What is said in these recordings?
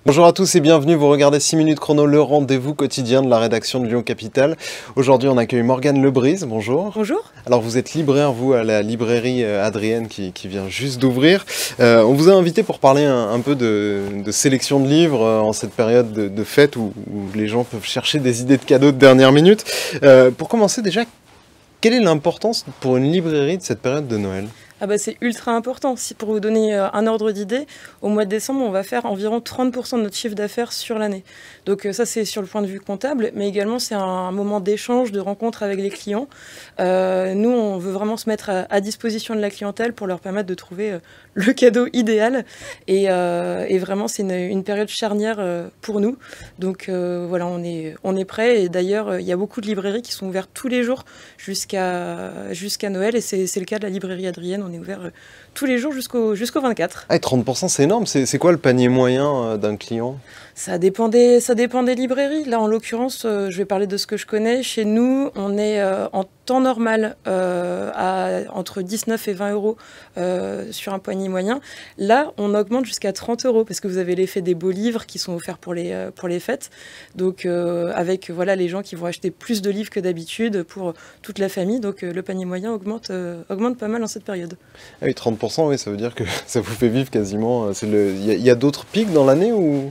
Bonjour à tous et bienvenue, vous regardez 6 minutes chrono, le rendez-vous quotidien de la rédaction de Lyon Capitale. Aujourd'hui on accueille Morgane Lebrise, bonjour. Bonjour. Alors vous êtes libraire, vous, à la librairie Adrienne qui vient juste d'ouvrir. On vous a invité pour parler un peu de sélection de livres en cette période de fête où les gens peuvent chercher des idées de cadeaux de dernière minute. Pour commencer déjà, quelle est l'importance pour une librairie de cette période de Noël ? Ah bah c'est ultra important. Pour vous donner un ordre d'idée, au mois de décembre, on va faire environ 30% de notre chiffre d'affaires sur l'année. Donc ça, c'est sur le point de vue comptable, mais également c'est un moment d'échange, de rencontre avec les clients. Nous, on veut vraiment se mettre à disposition de la clientèle pour leur permettre de trouver le cadeau idéal. Et vraiment, c'est une période charnière pour nous. Donc voilà, on est prêts. Et d'ailleurs, il y a beaucoup de librairies qui sont ouvertes tous les jours jusqu'à Noël. Et c'est le cas de la librairie Adrienne. On est ouvert tous les jours jusqu'au 24. Ah, et 30% c'est énorme, c'est quoi le panier moyen d'un client ? Ça dépend des librairies. Là, en l'occurrence, je vais parler de ce que je connais. Chez nous, on est en temps normal à entre 19 et 20 euros sur un panier moyen. Là, on augmente jusqu'à 30 euros parce que vous avez l'effet des beaux livres qui sont offerts pour les fêtes. Donc, avec voilà, les gens qui vont acheter plus de livres que d'habitude pour toute la famille. Donc, le panier moyen augmente pas mal en cette période. Ah oui, 30%, oui, ça veut dire que ça vous fait vivre quasiment. Il y a d'autres pics dans l'année où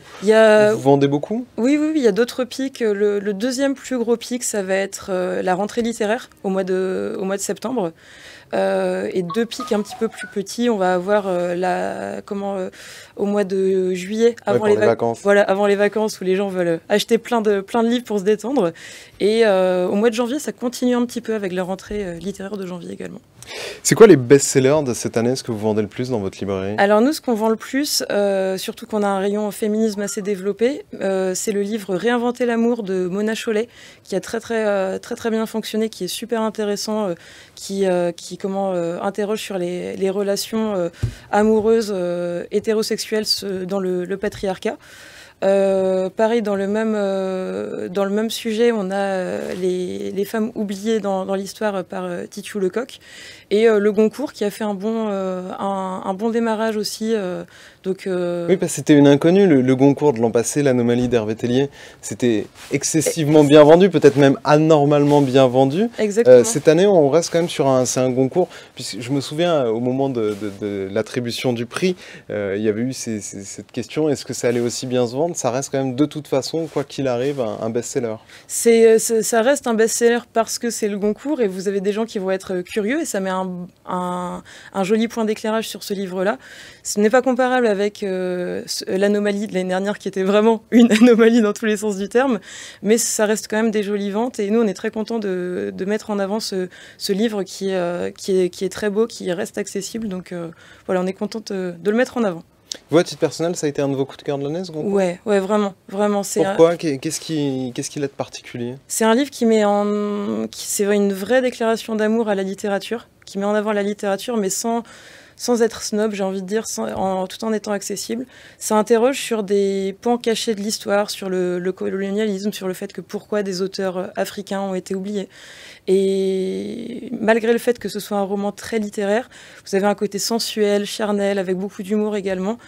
vous vendez beaucoup ? Oui, il y a d'autres pics. Le deuxième plus gros pic, ça va être la rentrée littéraire au mois de septembre. Et deux pics un petit peu plus petits, on va avoir au mois de juillet, avant les vacances. Voilà, avant les vacances où les gens veulent acheter plein de livres pour se détendre. Et au mois de janvier, ça continue un petit peu avec la rentrée littéraire de janvier également. C'est quoi les best-sellers de cette année, ce que vous vendez le plus dans votre librairie ? Alors nous, ce qu'on vend le plus, surtout qu'on a un rayon féminisme assez développé, c'est le livre Réinventer l'amour de Mona Chollet, qui a très bien fonctionné, qui est super intéressant, qui interroge sur les relations amoureuses hétérosexuelles dans le patriarcat. Pareil, dans le même sujet, on a les femmes oubliées dans l'histoire par Titiou Lecoq et le Goncourt qui a fait un bon démarrage aussi. Oui, parce que c'était une inconnue, le Goncourt de l'an passé, l'Anomalie d'Hervé Tellier. C'était excessivement bien vendu, peut-être même anormalement bien vendu. Exactement. Cette année, on reste quand même sur un Goncourt. Puisque je me souviens, au moment de l'attribution du prix, il y avait eu cette question, est-ce que ça allait aussi bien se vendre ? Ça reste quand même de toute façon, quoi qu'il arrive, un best-seller. Ça reste un best-seller parce que c'est le Goncourt et vous avez des gens qui vont être curieux et ça met un joli point d'éclairage sur ce livre-là. Ce n'est pas comparable avec l'Anomalie de l'année dernière qui était vraiment une anomalie dans tous les sens du terme, mais ça reste quand même des jolies ventes et nous on est très contents de mettre en avant ce livre qui est très beau, qui reste accessible, donc voilà, on est contents de le mettre en avant. Vous, à titre personnel, ça a été un de vos coups de cœur de l'année, ce Goncourt ? Ouais, vraiment. Pourquoi ? Qu'est-ce qu'il a de particulier ? C'est un livre c'est une vraie déclaration d'amour à la littérature, qui met en avant la littérature, mais sans être snob, j'ai envie de dire, tout en étant accessible. Ça interroge sur des pans cachés de l'histoire, sur le colonialisme, sur le fait que pourquoi des auteurs africains ont été oubliés. Et malgré le fait que ce soit un roman très littéraire, vous avez un côté sensuel, charnel, avec beaucoup d'humour également,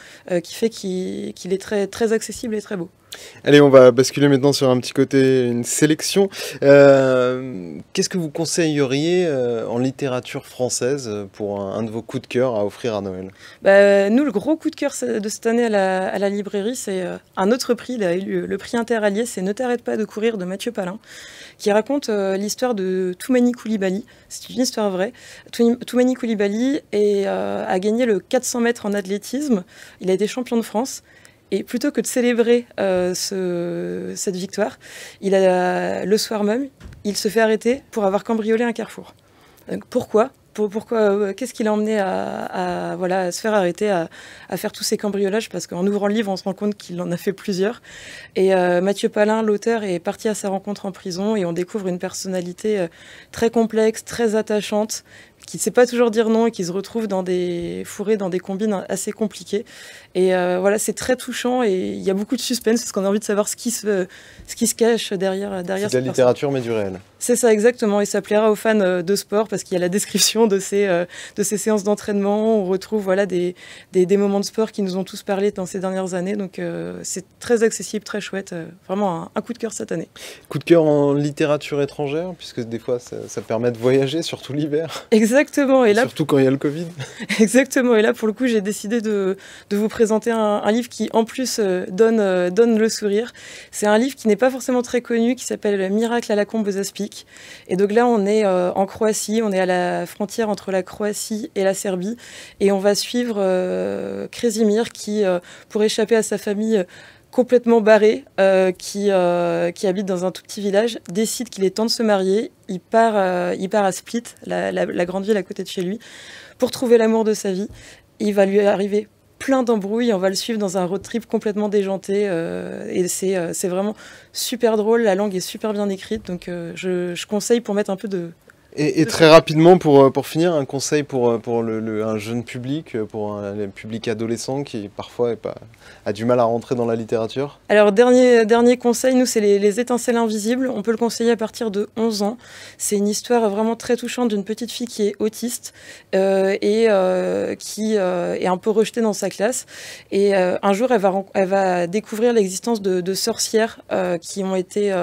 qui fait qu'il est très, très accessible et très beau. Allez, on va basculer maintenant sur un petit côté, une sélection. Qu'est-ce que vous conseilleriez en littérature française pour un de vos coups de cœur à offrir à Noël ? Nous, le gros coup de cœur de cette année à la librairie, c'est un autre prix. Il a eu le prix Interallié, c'est Ne t'arrête pas de courir de Mathieu Palin, qui raconte l'histoire de Toumani Coulibaly. C'est une histoire vraie. Toumani Coulibaly a gagné le 400 mètres en athlétisme. Il a été champion de France. Et plutôt que de célébrer cette victoire, le soir même, il se fait arrêter pour avoir cambriolé un carrefour. Donc, pourquoi ? Qu'est-ce qui l'a emmené à se faire arrêter, à faire tous ces cambriolages ? Parce qu'en ouvrant le livre, on se rend compte qu'il en a fait plusieurs. Et Mathieu Palin, l'auteur, est parti à sa rencontre en prison et on découvre une personnalité très complexe, très attachante, qui ne sait pas toujours dire non et qui se retrouve fourré dans des combines assez compliquées. Et voilà, c'est très touchant et il y a beaucoup de suspense parce qu'on a envie de savoir ce qui se cache derrière C'est de la cette littérature, mais du réel. C'est ça, exactement. Et ça plaira aux fans de sport parce qu'il y a la description de ces séances d'entraînement. On retrouve voilà, des moments de sport qui nous ont tous parlé dans ces dernières années. Donc c'est très accessible, très chouette. Vraiment un coup de cœur cette année. Coup de cœur en littérature étrangère, puisque des fois ça permet de voyager, surtout l'hiver. Exactement. Et là, surtout quand il y a le Covid. Exactement. Et là, pour le coup, j'ai décidé de vous présenter un livre qui, en plus, donne le sourire. C'est un livre qui n'est pas forcément très connu, qui s'appelle Miracle à la Combe aux Aspics. Et donc là, on est en Croatie, on est à la frontière entre la Croatie et la Serbie. Et on va suivre Kresimir qui, pour échapper à sa famille complètement barrée, qui habite dans un tout petit village, décide qu'il est temps de se marier. Il part à Split, la grande ville à côté de chez lui, pour trouver l'amour de sa vie. Il va lui arriver plein d'embrouilles, on va le suivre dans un road trip complètement déjanté et c'est vraiment super drôle, la langue est super bien écrite, donc je conseille pour mettre un peu de... Et très rapidement, pour finir, un conseil pour un jeune public, pour un public adolescent qui parfois a du mal à rentrer dans la littérature. Alors dernier conseil, nous c'est les étincelles invisibles, on peut le conseiller à partir de 11 ans. C'est une histoire vraiment très touchante d'une petite fille qui est autiste et qui est un peu rejetée dans sa classe. Et un jour elle va découvrir l'existence de sorcières qui ont été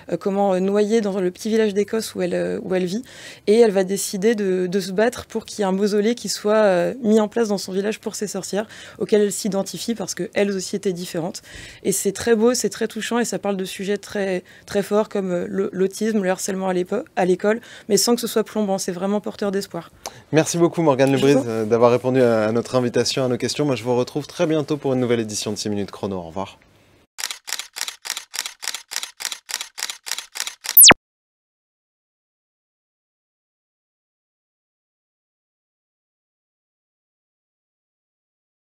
noyées dans le petit village d'Écosse où elle vit. Et elle va décider de se battre pour qu'il y ait un mausolée qui soit mis en place dans son village pour ces sorcières, auxquelles elle s'identifie parce qu'elles aussi étaient différentes. Et c'est très beau, c'est très touchant et ça parle de sujets très, très forts comme l'autisme, le harcèlement à l'école, mais sans que ce soit plombant. C'est vraiment porteur d'espoir. Merci beaucoup Morgane Lebrise d'avoir répondu à notre invitation, à nos questions. Moi je vous retrouve très bientôt pour une nouvelle édition de 6 minutes chrono. Au revoir.